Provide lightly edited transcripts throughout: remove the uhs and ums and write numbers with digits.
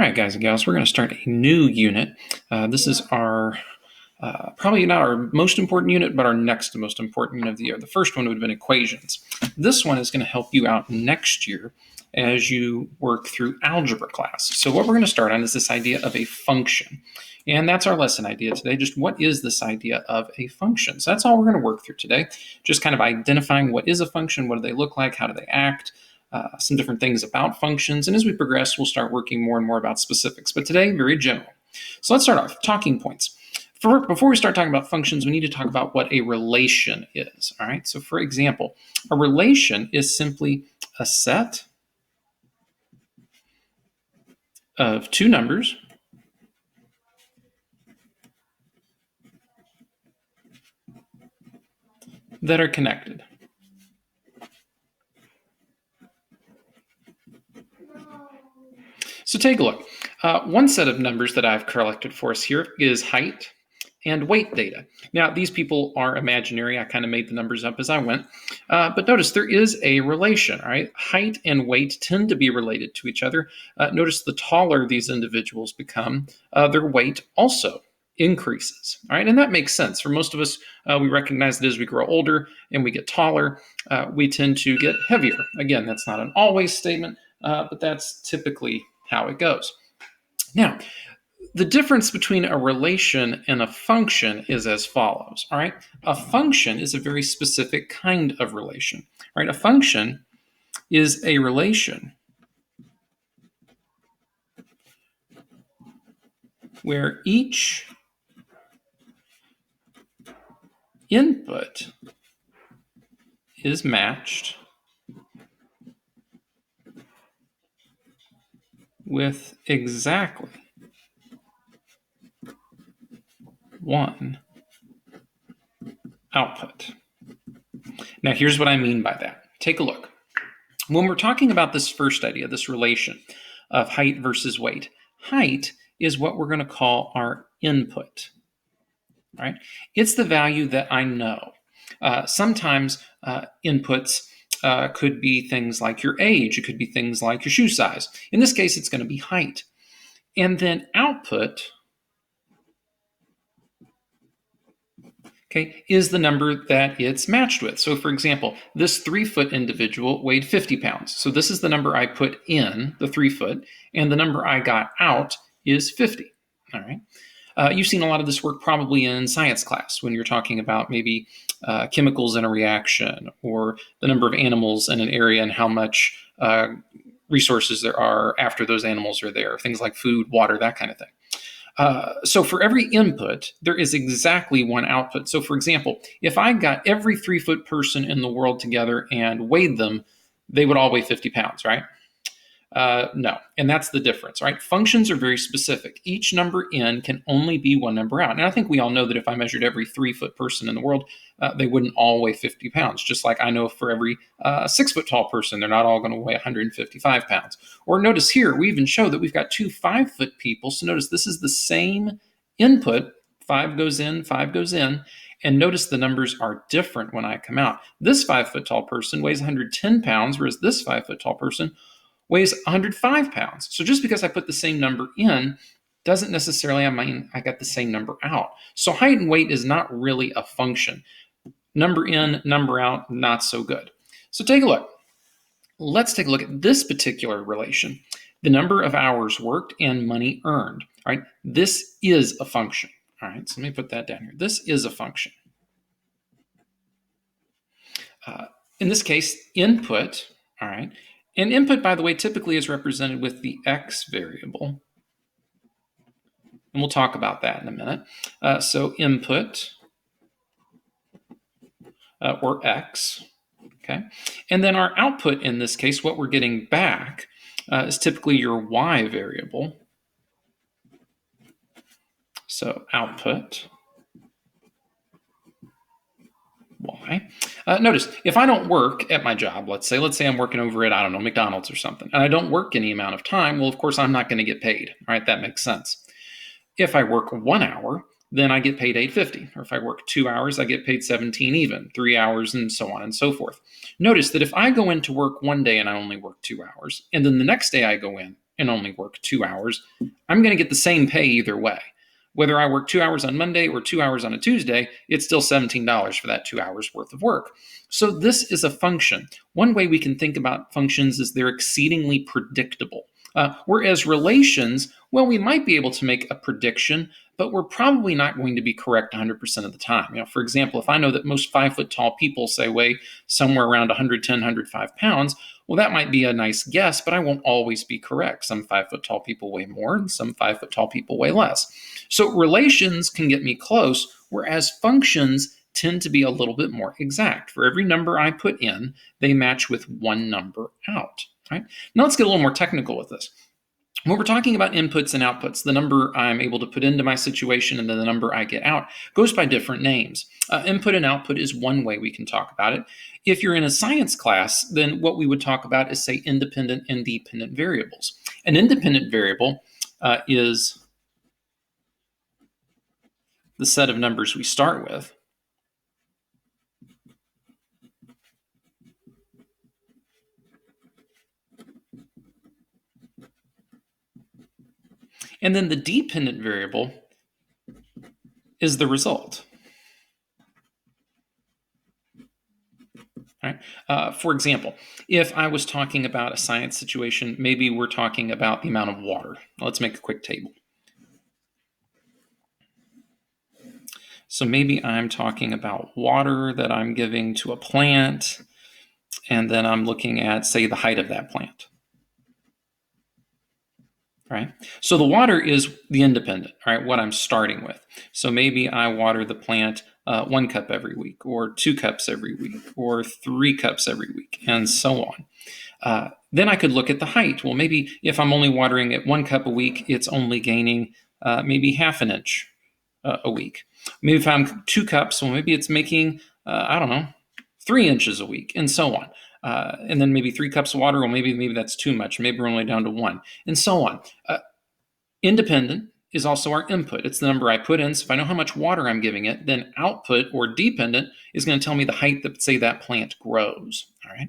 right, guys and gals, we're going to start a new unit. This is our probably not our most important unit, but our next most important unit of the year. The first one would have been equations. This one is going to help you out next year as you work through algebra class. So what we're going to start on is this idea of a function. And that's our lesson idea today. Just what is this idea of a function? So that's all we're going to work through today. Just kind of identifying what is a function, what do they look like, how do they act, some different things about functions. And as we progress, we'll start working more and more about specifics. But today, very general. So let's start off, talking points. Before we start talking about functions, we need to talk about what a relation is. All right. So for example, a relation is simply a set of two numbers that are connected. So take a look. One set of numbers that I've collected for us here is height and weight data. Now, these people are imaginary. I kind of made the numbers up as I went. But notice there is a relation, right? Height and weight tend to be related to each other. Notice the taller these individuals become, their weight also increases, all right? And that makes sense. For most of us, we recognize that as we grow older and we get taller, we tend to get heavier. Again, that's not an always statement, but that's typically how it goes. Now, the difference between a relation and a function is as follows, all right? A function is a very specific kind of relation, right? A function is a relation where each input is matched with exactly one output. Now, here's what I mean by that. Take a look. When we're talking about this first idea, this relation of height versus weight, height is what we're going to call our input, right? It's the value that I know. Sometimes inputs could be things like your age. It could be things like your shoe size. In this case, it's going to be height. And then output, okay, is the number that it's matched with. So for example, this 3-foot individual weighed 50 pounds. So this is the number I put in, the 3-foot, and the number I got out is 50, all right? You've seen a lot of this work probably in science class when you're talking about maybe chemicals in a reaction or the number of animals in an area and how much resources there are after those animals are there, things like food, water, that kind of thing. So for every input, there is exactly one output. So for example, if I got every 3-foot person in the world together and weighed them, they would all weigh 50 pounds, right? No, and that's the difference, right? Functions are very specific. Each number in can only be one number out. And I think we all know that if I measured every 3-foot person in the world, they wouldn't all weigh 50 pounds. Just like I know for every 6-foot tall person, they're not all going to weigh 155 pounds. Or notice here, we even show that we've got two 5-foot people. So notice this is the same input. 5 goes in, 5 goes in. And notice the numbers are different when I come out. This 5-foot tall person weighs 110 pounds, whereas this 5-foot tall person weighs 105 pounds. So just because I put the same number in doesn't necessarily mean I got the same number out. So height and weight is not really a function. Number in, number out, not so good. So take a look. Let's take a look at this particular relation. The number of hours worked and money earned. All right, this is a function. All right, so let me put that down here. This is a function. In this case, input, all right, and input, by the way, typically is represented with the x variable. And we'll talk about that in a minute. So input, or x, okay? And then our output in this case, what we're getting back is typically your y variable. So output, y. Notice, if I don't work at my job, let's say I'm working over at, I don't know, McDonald's or something, and I don't work any amount of time, well, of course, I'm not going to get paid. All right, that makes sense. If I work 1 hour, then I get paid $8.50. Or if I work 2 hours, I get paid $17 even, 3 hours, and so on and so forth. Notice that if I go into work one day and I only work 2 hours, and then the next day I go in and only work 2 hours, I'm going to get the same pay either way. Whether I work 2 hours on Monday or 2 hours on a Tuesday, it's still $17 for that 2 hours worth of work. So this is a function. One way we can think about functions is they're exceedingly predictable. Whereas relations, well, we might be able to make a prediction, but we're probably not going to be correct 100% of the time. For example, if I know that most 5 foot tall people say weigh somewhere around 110, 105 pounds, well, that might be a nice guess, but I won't always be correct. Some 5 foot tall people weigh more, and some 5 foot tall people weigh less. So relations can get me close, whereas functions tend to be a little bit more exact. For every number I put in, they match with one number out. Right? Now let's get a little more technical with this. When we're talking about inputs and outputs, the number I'm able to put into my situation and then the number I get out goes by different names. Input and output is one way we can talk about it. If you're in a science class, then what we would talk about is, say, independent and dependent variables. An independent variable is the set of numbers we start with. And then the dependent variable is the result. Right? For example, if I was talking about a science situation, maybe we're talking about the amount of water. Let's make a quick table. So maybe I'm talking about water that I'm giving to a plant, and then I'm looking at, say, the height of that plant. Right? So the water is the independent, right? What I'm starting with. So maybe I water the plant 1 cup every week, or 2 cups every week, or 3 cups every week, and so on. Then I could look at the height. Well, maybe if I'm only watering it 1 cup a week, it's only gaining maybe half an inch a week. Maybe if I'm 2 cups, well, maybe it's making, 3 inches a week, and so on. And then maybe 3 cups of water, well, maybe that's too much. Maybe we're only down to 1, and so on. Independent is also our input. It's the number I put in. So if I know how much water I'm giving it, then output, or dependent, is going to tell me the height that, say, that plant grows. All right.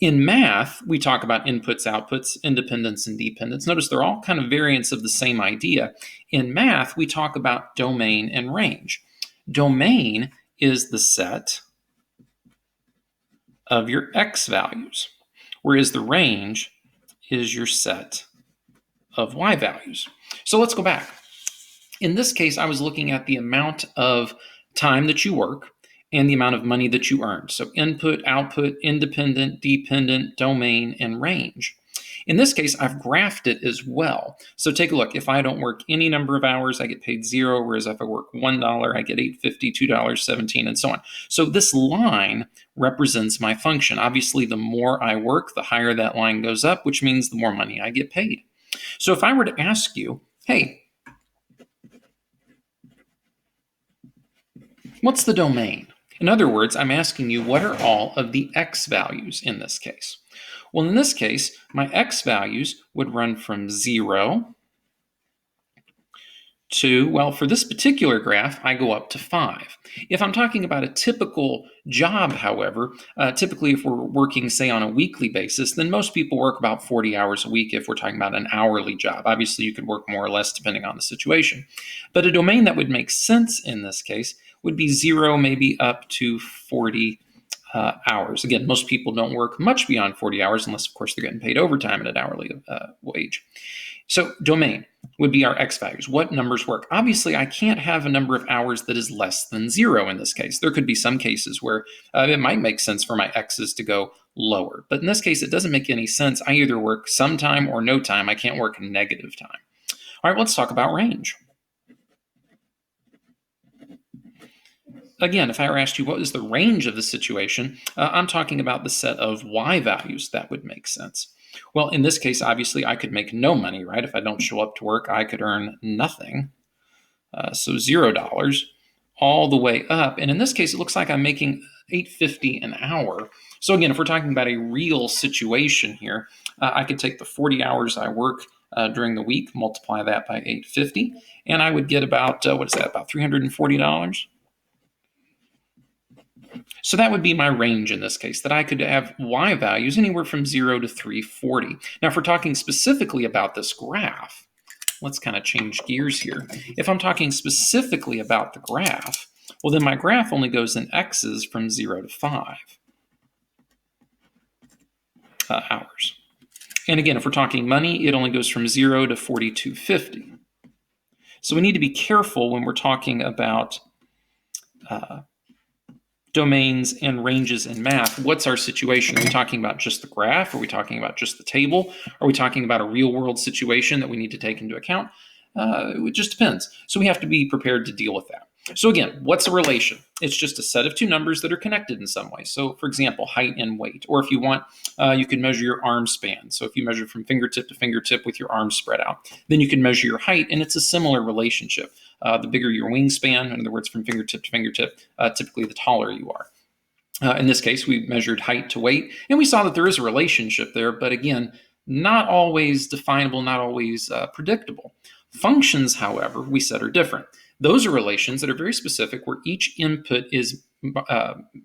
In math, we talk about inputs, outputs, independence, and dependence. Notice they're all kind of variants of the same idea. In math, we talk about domain and range. Domain is the set of your x values, whereas the range is your set of y values. So let's go back. In this case, I was looking at the amount of time that you work and the amount of money that you earn. So input, output, independent, dependent, domain, and range. In this case, I've graphed it as well. So take a look. If I don't work any number of hours, I get paid 0, whereas if I work $1, I get $8.50, $2.17, and so on. So this line represents my function. Obviously, the more I work, the higher that line goes up, which means the more money I get paid. So if I were to ask you, hey, what's the domain? In other words, I'm asking you, what are all of the x values in this case? Well, in this case, my x values would run from 0 to, well, for this particular graph, I go up to 5. If I'm talking about a typical job, however, typically if we're working, say, on a weekly basis, then most people work about 40 hours a week if we're talking about an hourly job. Obviously, you could work more or less depending on the situation. But a domain that would make sense in this case would be 0, maybe up to 40 hours. Again, most people don't work much beyond 40 hours unless, of course, they're getting paid overtime at an hourly wage. So domain would be our x values. What numbers work? Obviously, I can't have a number of hours that is less than 0 in this case. There could be some cases where it might make sense for my x's to go lower. But in this case, it doesn't make any sense. I either work some time or no time. I can't work negative time. All right, let's talk about range. Again, if I were asked you what is the range of the situation, I'm talking about the set of y values that would make sense. Well, in this case, obviously, I could make no money, right? If I don't show up to work, I could earn nothing. So $0 all the way up. And in this case, it looks like I'm making $8.50 an hour. So again, if we're talking about a real situation here, I could take the 40 hours I work during the week, multiply that by $8.50, and I would get about, about $340. So that would be my range in this case, that I could have y values anywhere from 0 to 340. Now, if we're talking specifically about this graph, let's kind of change gears here. If I'm talking specifically about the graph, well, then my graph only goes in x's from 0 to 5 hours. And again, if we're talking money, it only goes from 0 to 4250. So we need to be careful when we're talking about domains and ranges in math. What's our situation? Are we talking about just the graph? Are we talking about just the table? Are we talking about a real world situation that we need to take into account? It just depends. So we have to be prepared to deal with that. So again, what's a relation? It's just a set of two numbers that are connected in some way. So for example, height and weight. Or if you want, you can measure your arm span. So if you measure from fingertip to fingertip with your arms spread out, then you can measure your height, and it's a similar relationship. The bigger your wingspan, in other words, from fingertip to fingertip, typically the taller you are. In this case, we measured height to weight, and we saw that there is a relationship there, but again, not always definable, not always predictable. Functions, however, we said are different. Those are relations that are very specific, where each input is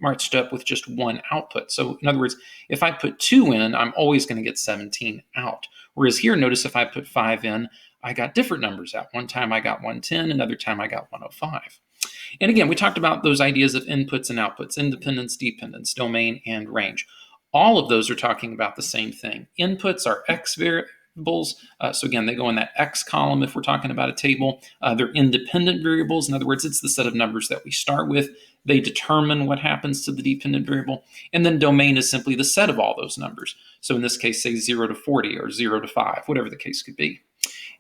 marched up with just one output. So in other words, if I put 2 in, I'm always going to get 17 out. Whereas here, notice if I put 5 in, I got different numbers out. One time I got 110, another time I got 105. And again, we talked about those ideas of inputs and outputs, independence, dependence, domain, and range. All of those are talking about the same thing. Inputs are x variables. So again, they go in that x column if we're talking about a table. They're independent variables. In other words, it's the set of numbers that we start with. They determine what happens to the dependent variable. And then domain is simply the set of all those numbers. So in this case, say 0 to 40 or 0 to 5, whatever the case could be.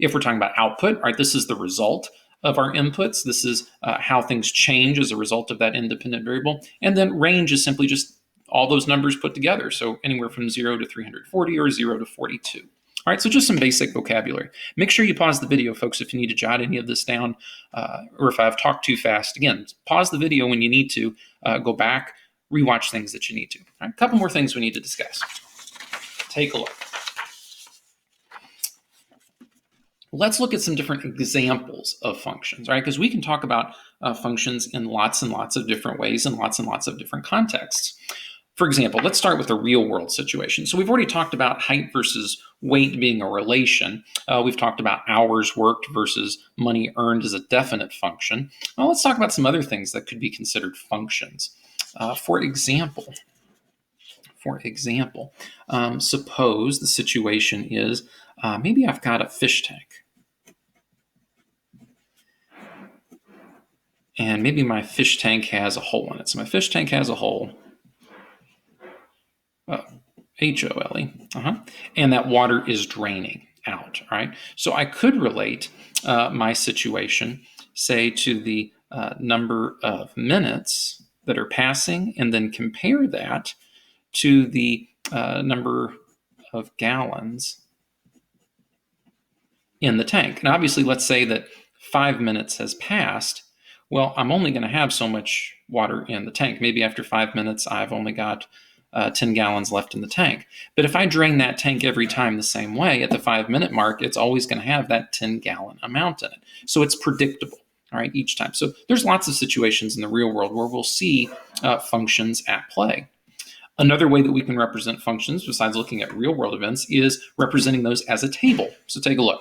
If we're talking about output, right, this is the result of our inputs. This is how things change as a result of that independent variable. And then range is simply just all those numbers put together. So anywhere from 0 to 340 or 0 to 42. All right, so just some basic vocabulary. Make sure you pause the video, folks, if you need to jot any of this down, or if I've talked too fast. Again, pause the video when you need to, go back, rewatch things that you need to. All right, a couple more things we need to discuss. Take a look. Let's look at some different examples of functions, right? Because we can talk about functions in lots and lots of different ways and lots of different contexts. For example, let's start with a real world situation. So we've already talked about height versus weight being a relation. We've talked about hours worked versus money earned as a definite function. Well, let's talk about some other things that could be considered functions. For example, suppose the situation is maybe I've got a fish tank. And maybe my fish tank has a hole in it. So my fish tank has a hole, H-O-L-E, and that water is draining out, right? So I could relate my situation, say, to the number of minutes that are passing, and then compare that to the number of gallons in the tank. And obviously, let's say that 5 minutes has passed. Well, I'm only going to have so much water in the tank. Maybe after 5 minutes, I've only got 10 gallons left in the tank. But if I drain that tank every time the same way, at the 5-minute mark, it's always going to have that 10-gallon amount in it. So it's predictable, all right, each time. So there's lots of situations in the real world where we'll see functions at play. Another way that we can represent functions, besides looking at real world events, is representing those as a table. So take a look.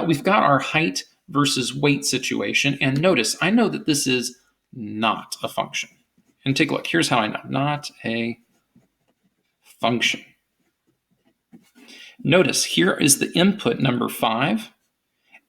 We've got our height versus weight situation. And notice, I know that this is not a function. And take a look. Here's how I know. Not a function. Notice, here is the input number 5.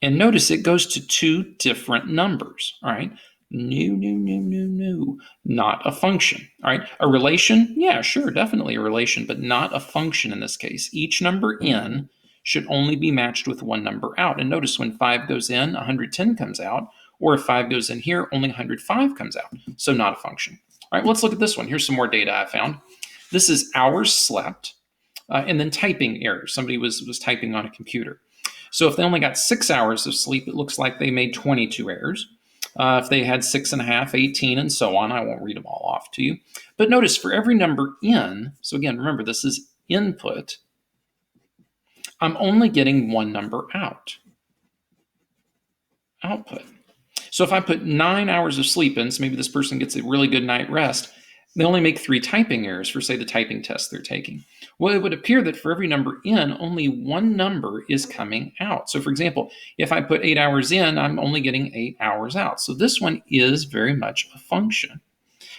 And notice it goes to 2 different numbers. All right. No. Not a function. All right. A relation? Yeah, sure, definitely a relation, but not a function in this case. Each number in should only be matched with one number out. And notice when 5 goes in, 110 comes out, or if 5 goes in here, only 105 comes out. So not a function. All right, let's look at this one. Here's some more data I found. This is hours slept, and then typing errors. Somebody was typing on a computer. So if they only got 6 hours of sleep, it looks like they made 22 errors. If they had 6.5, 18, and so on, I won't read them all off to you. But notice for every number in, so again, remember this is input, I'm only getting one number out. Output. So if I put 9 hours of sleep in, so maybe this person gets a really good night rest, They only make 3 typing errors for, say, the typing test they're taking. Well, it would appear that for every number in, only one number is coming out. So for example, if I put 8 hours in, I'm only getting 8 hours out. So this one is very much a function.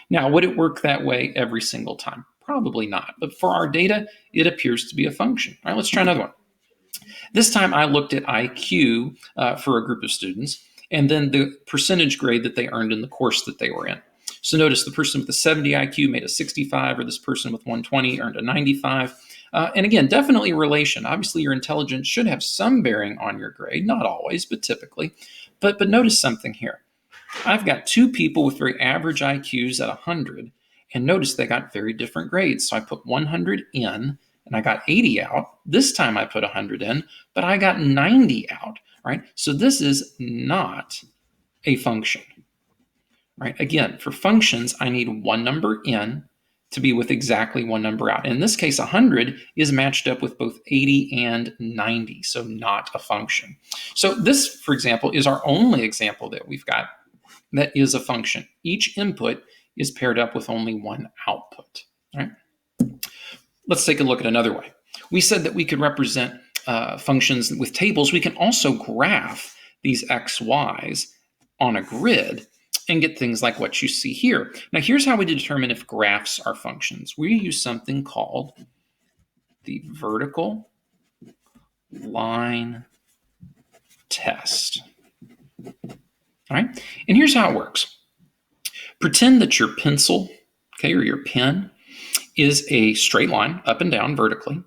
Now, would it work that way every single time? Probably not. But for our data, it appears to be a function. All right, let's try another one. This time I looked at IQ for a group of students, and then the percentage grade that they earned in the course that they were in. So notice the person with a 70 IQ made a 65, or this person with 120 earned a 95. And again, definitely relation. Obviously, your intelligence should have some bearing on your grade, not always, but typically. But notice something here. I've got 2 people with very average IQs at 100, and notice they got very different grades. So I put 100 in, and I got 80 out. This time I put 100 in, but I got 90 out, right? So this is not a function, right? Again, for functions, I need one number in to be with exactly one number out. In this case, 100 is matched up with both 80 and 90, so not a function. So this, for example, is our only example that we've got that is a function. Each input is paired up with only one output, right? Let's take a look at another way. We said that we could represent functions with tables. We can also graph these x, y's on a grid and get things like what you see here. Now, here's how we determine if graphs are functions. We use something called the vertical line test. All right, and here's how it works. Pretend that your pencil, okay, or your pen is a straight line up and down vertically.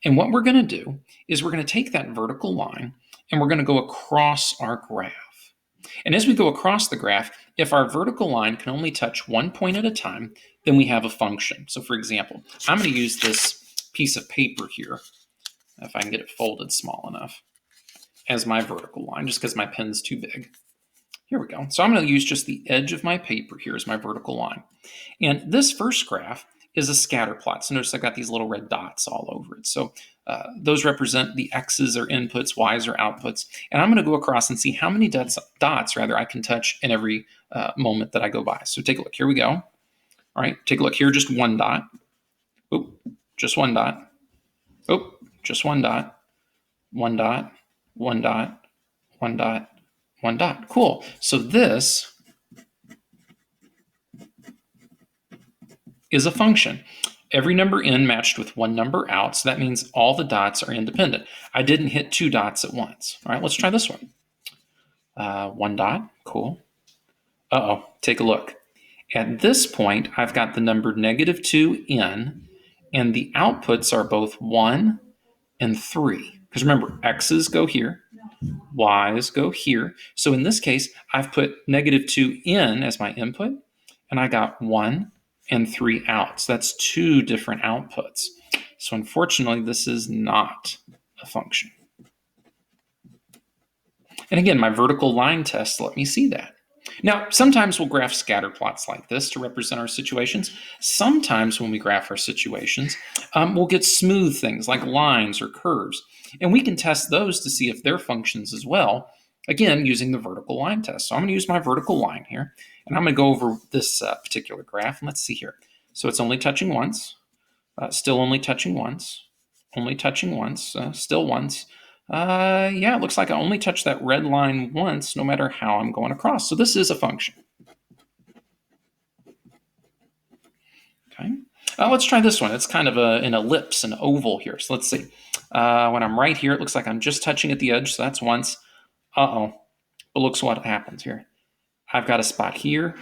And what we're going to do is we're going to take that vertical line and we're going to go across our graph. And as we go across the graph, if our vertical line can only touch one point at a time, then we have a function. So for example, I'm going to use this piece of paper here, if I can get it folded small enough, as my vertical line, just because my pen's too big. Here we go. So I'm going to use just the edge of my paper here as my vertical line. And this first graph is a scatter plot. So notice I've got these little red dots all over it. So those represent the X's are inputs, Y's are outputs. And I'm going to go across and see how many dots I can touch in every moment that I go by. So take a look. Here we go. All right, take a look here, just one dot. Oop, just one dot. Oop, just one dot. One dot, one dot, one dot, one dot. Cool. So this is a function. Every number in matched with one number out, so that means all the dots are independent. I didn't hit 2 dots at once. All right, let's try this one. 1 dot, cool. Uh-oh, take a look. At this point, I've got the number -2 in, and the outputs are both 1 and 3. Because remember, X's go here, Y's go here. So in this case, I've put -2 in as my input, and I got 1 and 3 out. So that's 2 different outputs. So unfortunately, this is not a function. And again, my vertical line test let me see that. Now, sometimes we'll graph scatter plots like this to represent our situations. Sometimes when we graph our situations, we'll get smooth things like lines or curves. And we can test those to see if they're functions as well, again, using the vertical line test. So I'm going to use my vertical line here, and I'm going to go over this particular graph, and let's see here. So it's only touching once, still only touching once, only touching once, still once. Yeah, it looks like I only touched that red line once, no matter how I'm going across. So this is a function. Okay. Let's try this one. It's kind of an ellipse, an oval here. So let's see. When I'm right here, it looks like I'm just touching at the edge. So that's once. Uh-oh. But looks what happens here. I've got a spot here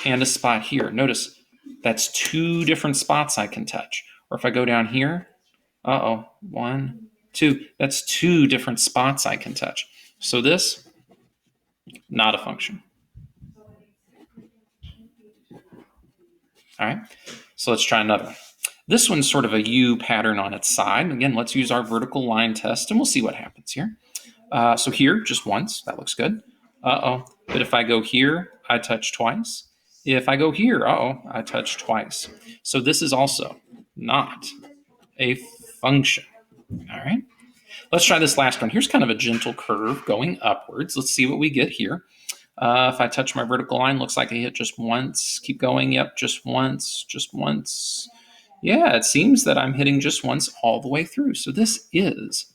and a spot here. Notice that's 2 different spots I can touch. Or if I go down here, uh-oh, 1, 2. That's 2 different spots I can touch. So this, not a function. All right, so let's try another one. This one's sort of a U pattern on its side. Again, let's use our vertical line test, and we'll see what happens here. So here, just once. That looks good. Uh-oh. But if I go here, I touch twice. If I go here, uh-oh, I touch twice. So this is also not a function. All right. Let's try this last one. Here's kind of a gentle curve going upwards. Let's see what we get here. If I touch my vertical line, looks like I hit just once. Keep going. Yep, just once, just once. Yeah, it seems that I'm hitting just once all the way through. So this is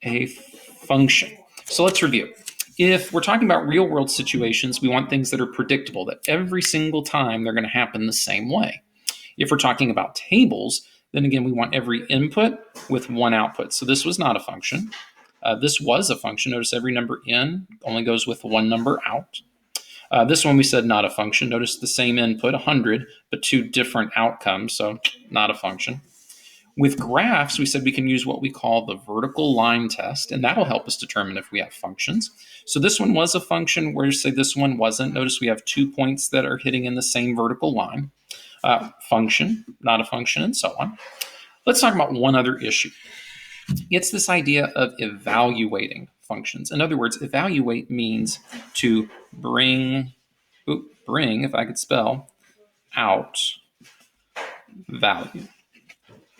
a function. So let's review. If we're talking about real world situations, we want things that are predictable, that every single time they're going to happen the same way. If we're talking about tables, then again, we want every input with one output. So this was not a function. This was a function. Notice every number in only goes with one number out. This one we said not a function. Notice the same input, 100, but two different outcomes, so not a function. With graphs, we said we can use what we call the vertical line test, and that'll help us determine if we have functions. So this one was a function, whereas say this one wasn't. Notice we have 2 points that are hitting in the same vertical line. Function, not a function, and so on. Let's talk about one other issue. It's this idea of evaluating functions. In other words, evaluate means to bring, if I could spell, out value.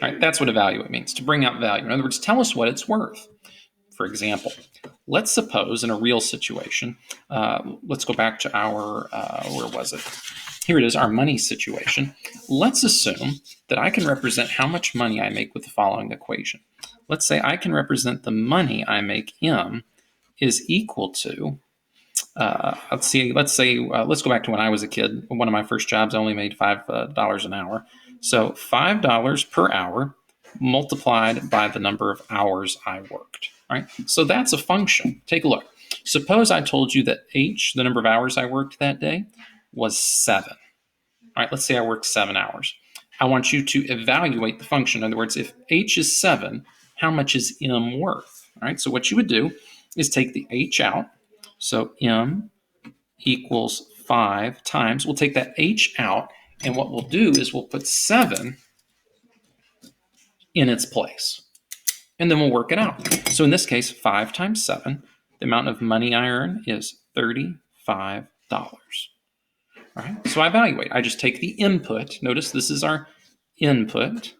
All right, that's what evaluate means, to bring out value. In other words, tell us what it's worth. For example, let's suppose in a real situation, let's go back to our, where was it? Here it is, our money situation. Let's assume that I can represent how much money I make with the following equation. Let's say I can represent the money I make, M, is equal to, let's go back to when I was a kid. One of my first jobs, I only made $5 an hour. So $5 per hour multiplied by the number of hours I worked. All right, so that's a function. Take a look. Suppose I told you that H, the number of hours I worked that day, was 7. All right, let's say I worked 7 hours. I want you to evaluate the function. In other words, if H is 7, how much is M worth? All right, so what you would do is take the H out. So M equals 5 times, we'll take that H out, and what we'll do is we'll put 7 in its place. And then we'll work it out. So in this case, 5 times 7, the amount of money I earn is $35. All right, so I evaluate. I just take the input. Notice this is our input.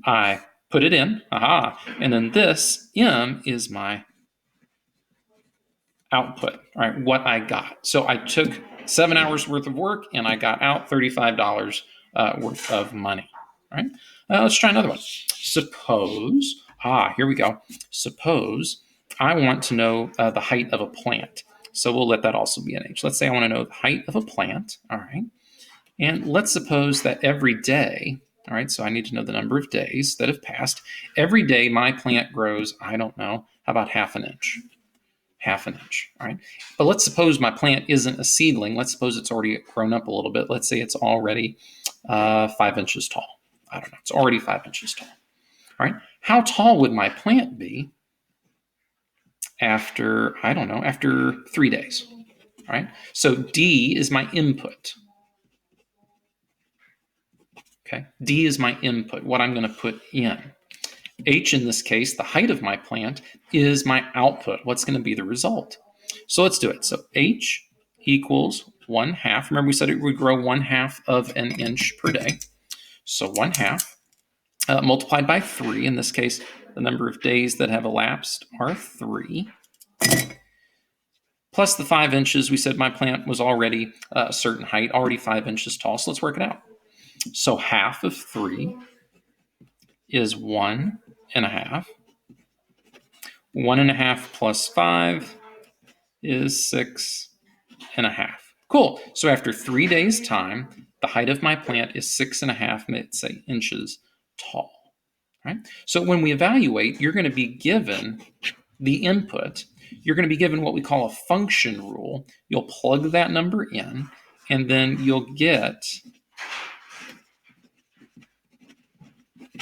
I put it in, and then this M is my output, all right, what I got. So I took 7 hours worth of work and I got out $35 worth of money, all right? Let's try another one. Suppose, here we go. Suppose I want to know the height of a plant. So we'll let that also be an H. Let's say I want to know the height of a plant, all right? And let's suppose that every day, all right, so I need to know the number of days that have passed. Every day my plant grows, I don't know, how about half an inch? Half an inch, all right? But let's suppose my plant isn't a seedling. Let's suppose it's already grown up a little bit. Let's say it's already 5 inches tall. I don't know, it's already 5 inches tall, all right? How tall would my plant be after, I don't know, after 3 days, all right? So D is my input. Okay, D is my input, what I'm going to put in. H in this case, the height of my plant, is my output. What's going to be the result? So let's do it. So H equals 1/2. Remember we said it would grow 1/2 of an inch per day. So 1/2 multiplied by 3. In this case, the number of days that have elapsed are 3. Plus the 5 inches, we said my plant was already a certain height, already 5 inches tall. So let's work it out. So half of 3 is 1 1/2. 1 1/2 plus 5 is 6 1/2. Cool. So after 3 days' time, the height of my plant is 6 1/2, let's say, inches tall. Right? So when we evaluate, you're going to be given the input. You're going to be given what we call a function rule. You'll plug that number in, and then you'll get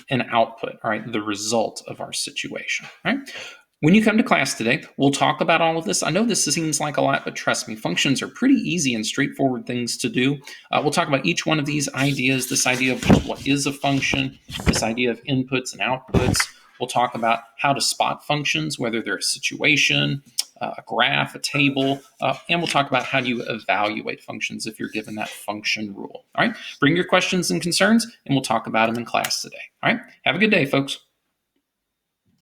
an output, all right, the result of our situation, right? When you come to class today, we'll talk about all of this. I know this seems like a lot, but trust me, functions are pretty easy and straightforward things to do. We'll talk about each one of these ideas, this idea of just what is a function, this idea of inputs and outputs. We'll talk about how to spot functions, whether they're a situation, a graph, a table, and we'll talk about how do you evaluate functions if you're given that function rule. All right, bring your questions and concerns, and we'll talk about them in class today. All right, have a good day, folks.